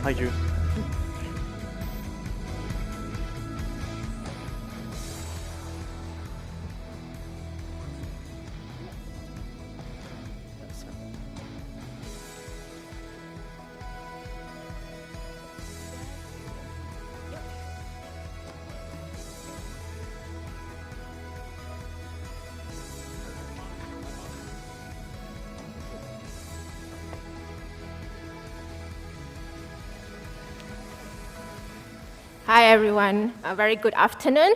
Hi, Ju. Hi everyone, a very good afternoon.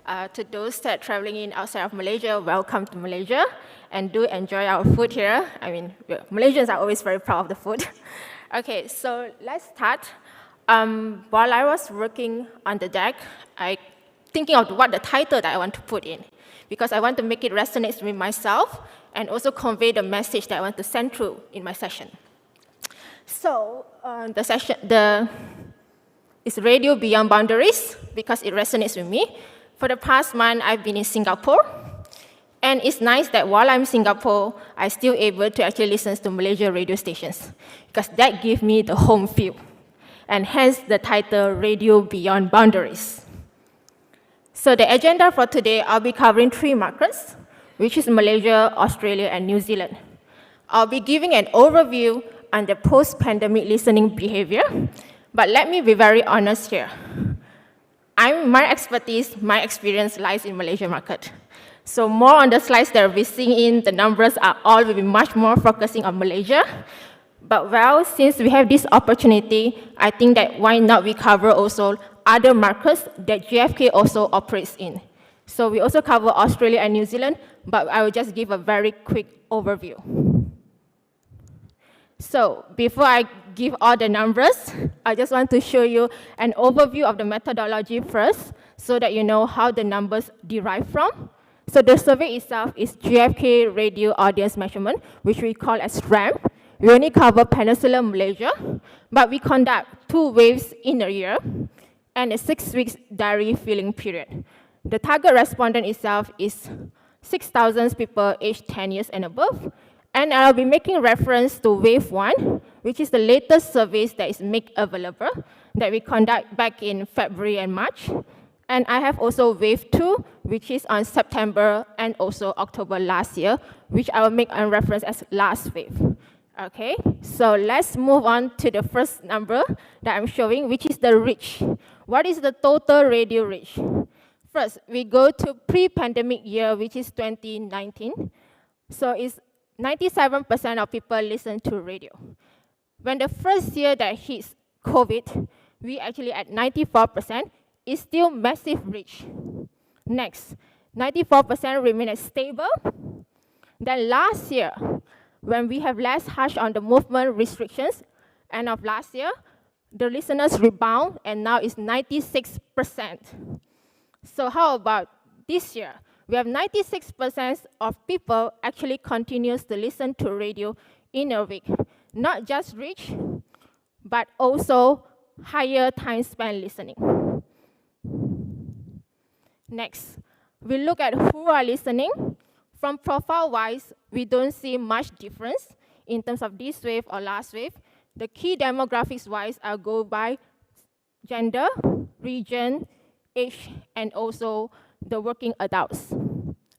To those that are traveling in outside of Malaysia, welcome to Malaysia, and do enjoy our food here. I mean, Malaysians are always very proud of the food. Okay, so let's start. While I was working on the deck, I thinking of what the title that I want to put in, because I want to make it resonate with myself and also convey the message that I want to send through in my session. So it's Radio Beyond Boundaries because it resonates with me. For the past month, I've been in Singapore. And it's nice that while I'm in Singapore, I'm still able to actually listen to Malaysia radio stations because that gives me the home feel. And hence the title Radio Beyond Boundaries. So the agenda for today, I'll be covering 3 markets, which is Malaysia, Australia, and New Zealand. I'll be giving an overview on the post-pandemic listening behavior. But let me be very honest here. My expertise, my experience lies in Malaysia market. So more on the slides that we'll be seeing in, the numbers are all will be much more focusing on Malaysia. But well, since we have this opportunity, I think that why not we cover also other markets that GFK also operates in. So we also cover Australia and New Zealand, but I will just give a very quick overview. So before I give all the numbers, I just want to show you an overview of the methodology first so that you know how the numbers derive from. So the survey itself is GFK Radio Audience Measurement, which we call as RAM. We only cover Peninsular Malaysia, but we conduct 2 waves in a year and a 6 weeks diary filling period. The target respondent itself is 6,000 people aged 10 years and above. And I'll be making reference to Wave 1, which is the latest surveys that is made available, that we conduct back in February and March. And I have also Wave 2, which is on September and also October last year, which I will make a reference as last wave. Okay, so let's move on to the first number that I'm showing, which is the reach. What is the total radio reach? First, we go to pre-pandemic year, which is 2019. So it's 97% of people listen to radio. When the first year that hits COVID, we actually at 94%, is still massive reach. Next, 94% remain as stable. Then last year, when we have less harsh on the movement restrictions, end of last year, the listeners rebound and now it's 96%. So how about this year? We have 96% of people actually continues to listen to radio in a week. Not just reach, but also higher time spent listening. Next, we look at who are listening. From profile-wise, we don't see much difference in terms of this wave or last wave. The key demographics-wise, I'll go by gender, region, age, and also the working adults.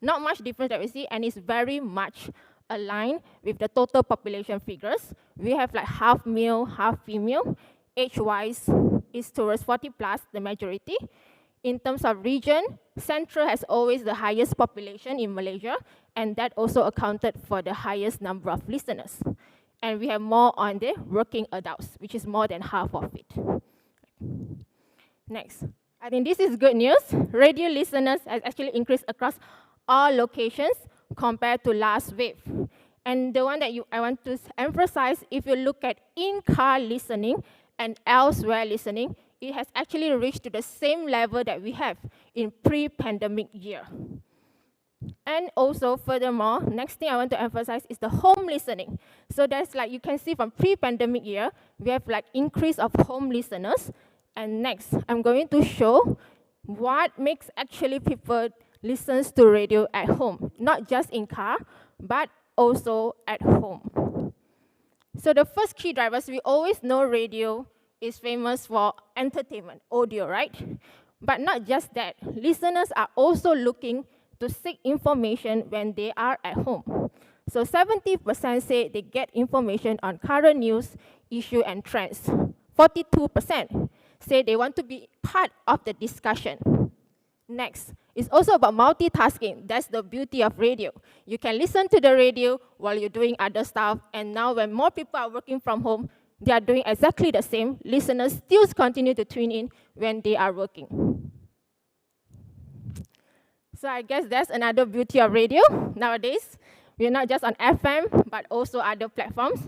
Not much difference that we see, and it's very much aligned with the total population figures. We have like half male, half female. Age-wise, is towards 40 plus, the majority. In terms of region, Central has always the highest population in Malaysia, and that also accounted for the highest number of listeners. And we have more on the working adults, which is more than half of it. Next. I think this is good news. Radio listeners has actually increased across all locations compared to last wave. And the one that I want to emphasize, if you look at in-car listening and elsewhere listening, it has actually reached to the same level that we have in pre-pandemic year. And also, furthermore, next thing I want to emphasize is the home listening. So that's like, you can see from pre-pandemic year, we have like increase of home listeners. And next, I'm going to show what makes actually people listen to radio at home, not just in car, but also at home. So the first key drivers, we always know radio is famous for entertainment, audio, right? But not just that. Listeners are also looking to seek information when they are at home. So 70% say they get information on current news, issue, and trends. 42% say they want to be part of the discussion. Next, it's also about multitasking. That's the beauty of radio. You can listen to the radio while you're doing other stuff, and now when more people are working from home, they are doing exactly the same. Listeners still continue to tune in when they are working. So I guess that's another beauty of radio nowadays. We're not just on FM, but also other platforms.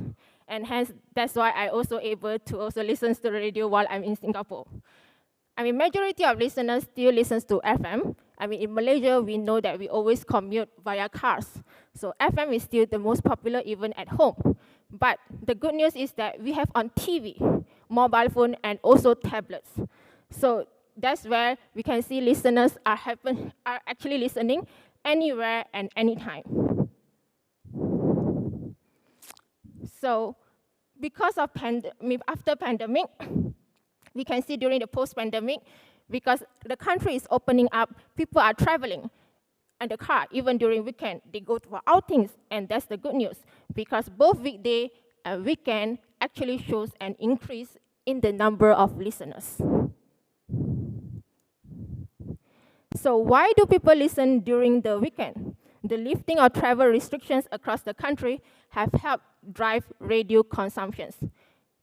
And hence, that's why I also able to also listen to the radio while I'm in Singapore. I mean, majority of listeners still listens to FM. I mean, in Malaysia, we know that we always commute via cars. So FM is still the most popular even at home. But the good news is that we have on TV, mobile phone, and also tablets. So that's where we can see listeners are actually listening anywhere and anytime. So because of after pandemic, we can see during the post-pandemic, because the country is opening up, people are traveling in the car, even during weekend, they go for outings, and that's the good news, because both weekday and weekend actually shows an increase in the number of listeners. So why do people listen during the weekend? The lifting of travel restrictions across the country have helped drive radio consumptions.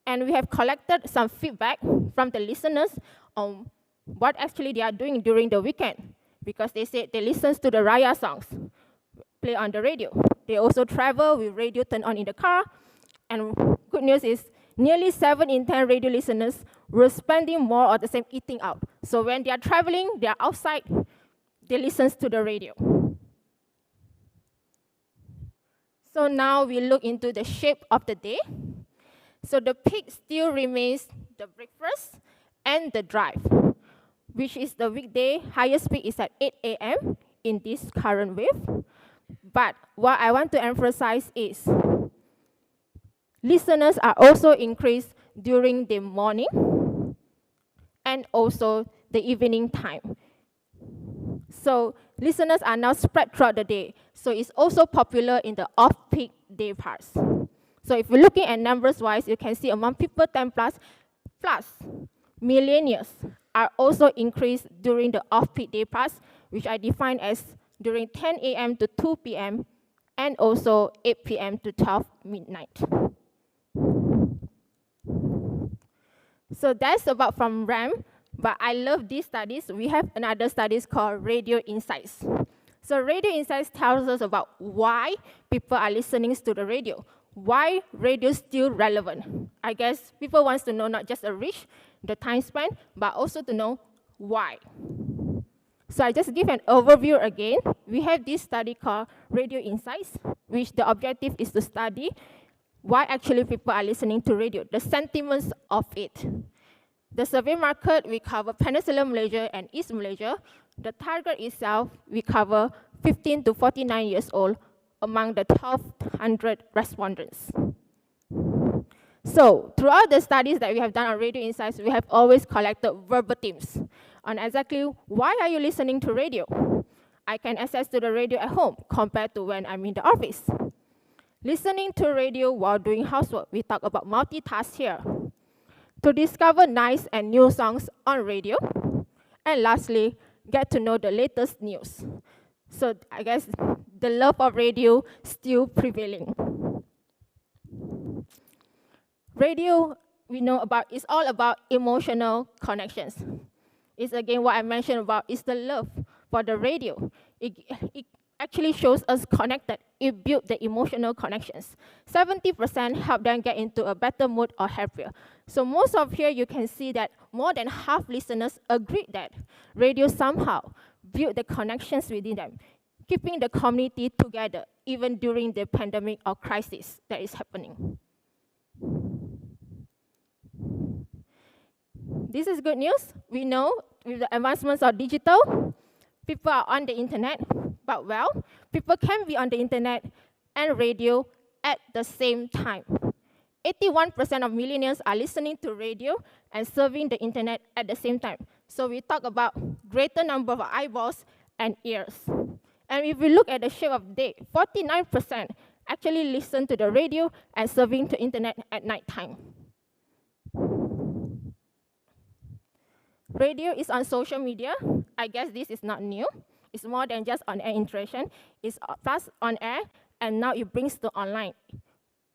And we have collected some feedback from the listeners on what actually they are doing during the weekend, because they said they listen to the Raya songs, play on the radio. They also travel with radio turned on in the car. And good news is nearly 7 in 10 radio listeners were spending more of the same eating out. So when they are traveling, they are outside, they listen to the radio. So now we look into the shape of the day. So the peak still remains the breakfast and the drive, which is the weekday. Highest peak is at 8 a.m. in this current wave. But what I want to emphasize is listeners are also increased during the morning and also the evening time. So listeners are now spread throughout the day. So it's also popular in the off-peak day parts. So if you're looking at numbers-wise, you can see among people 10 plus millennials are also increased during the off-peak day parts, which I define as during 10 a.m. to 2 p.m. and also 8 p.m. to 12 midnight. So that's about from RAM, but I love these studies. We have another studies called Radio Insights. So Radio Insights tells us about why people are listening to the radio. Why radio is still relevant. I guess people want to know not just a reach, the time span, but also to know why. So I just give an overview again. We have this study called Radio Insights, which the objective is to study why actually people are listening to radio, the sentiments of it. The survey market, we cover Peninsular Malaysia and East Malaysia. The target itself, we cover 15 to 49 years old among the 1,200 respondents. So throughout the studies that we have done on Radio Insights, we have always collected verbatims on exactly why are you listening to radio. I can access to the radio at home compared to when I'm in the office. Listening to radio while doing housework, we talk about multitask here. To discover nice and new songs on radio. And lastly, get to know the latest news. So I guess the love of radio still prevailing. Radio, we know about, is all about emotional connections. It's again what I mentioned about, is the love for the radio. It actually shows us connected. It built the emotional connections. 70% help them get into a better mood or happier. So most of here, you can see that more than half listeners agreed that radio somehow built the connections within them, keeping the community together, even during the pandemic or crisis that is happening. This is good news. We know with the advancements of digital, people are on the internet, but people can be on the internet and radio at the same time. 81% of millennials are listening to radio and surfing the internet at the same time. So we talk about greater number of eyeballs and ears. And if we look at the shape of day, 49% actually listen to the radio and surfing the internet at nighttime. Radio is on social media. I guess this is not new. It's more than just on-air interaction. It's plus on-air, and now it brings to online.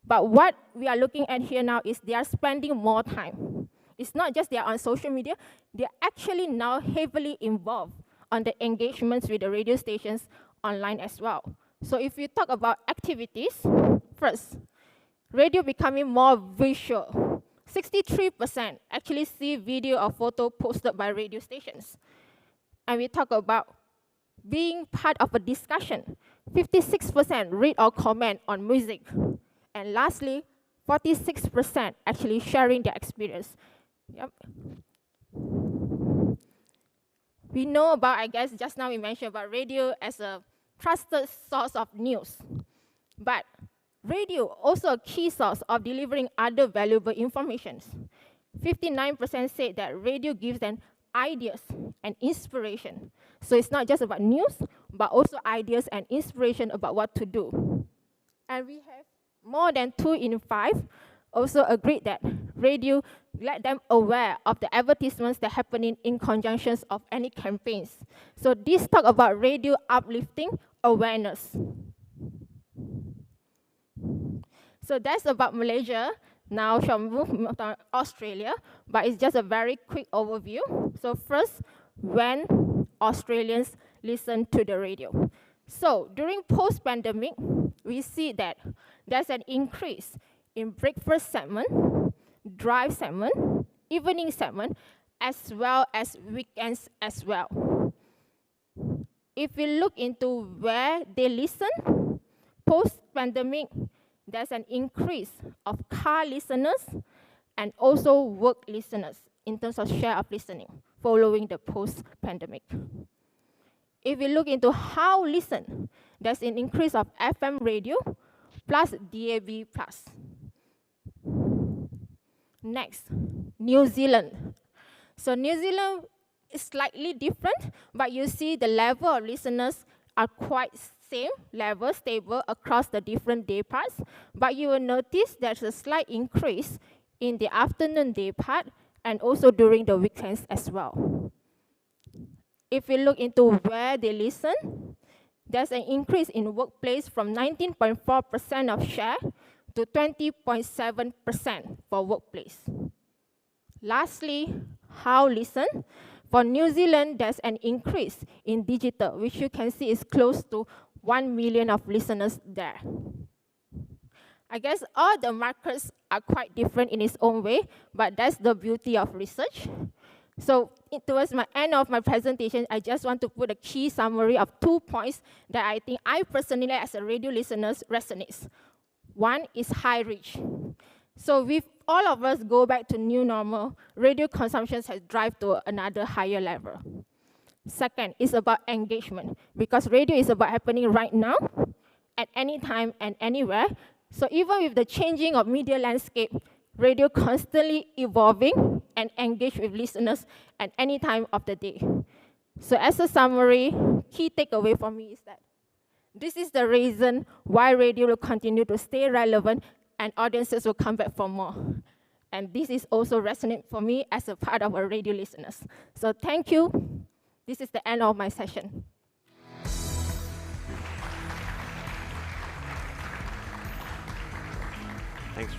But what we are looking at here now is they are spending more time. It's not just they are on social media, they're actually now heavily involved on the engagements with the radio stations online as well. So if you talk about activities, first, radio becoming more visual. 63% actually see video or photo posted by radio stations. And we talk about being part of a discussion. 56% read or comment on music. And lastly, 46% actually sharing their experience. Yep. We know about, I guess, just now we mentioned about radio as a trusted source of news. But radio also a key source of delivering other valuable information. 59% said that radio gives them ideas and inspiration. So it's not just about news, but also ideas and inspiration about what to do. And we have more than 2 in 5 also agreed that radio let them aware of the advertisements that are happening in conjunctions of any campaigns. So this talk about radio uplifting awareness. So that's about Malaysia. Now shall move to Australia, but it's just a very quick overview. So first, when Australians listen to the radio. So during post-pandemic, we see that there's an increase in breakfast segment, drive segment, evening segment, as well as weekends as well. If we look into where they listen, post-pandemic, there's an increase of car listeners and also work listeners in terms of share of listening following the post-pandemic. If we look into how listen, there's an increase of FM radio plus DAB+. Next, New Zealand. So New Zealand is slightly different, but you see the level of listeners are quite same level, stable across the different day parts, but you will notice there's a slight increase in the afternoon day part and also during the weekends as well. If we look into where they listen, there's an increase in workplace from 19.4% of share to 20.7% for workplace. Lastly, how listen? For New Zealand, there's an increase in digital, which you can see is close to 1 million of listeners there. I guess all the markets are quite different in its own way, but that's the beauty of research. So towards my end of my presentation, I just want to put a key summary of 2 points that I think I personally, as a radio listener, resonates. One is high reach. So if all of us go back to new normal, radio consumption has drive to another higher level. Second is about engagement, because radio is about happening right now, at any time and anywhere. So even with the changing of media landscape, radio constantly evolving and engage with listeners at any time of the day. So as a summary, key takeaway for me is that this is the reason why radio will continue to stay relevant and audiences will come back for more. And this is also resonant for me as a part of our radio listeners. So thank you. This is the end of my session. Thanks.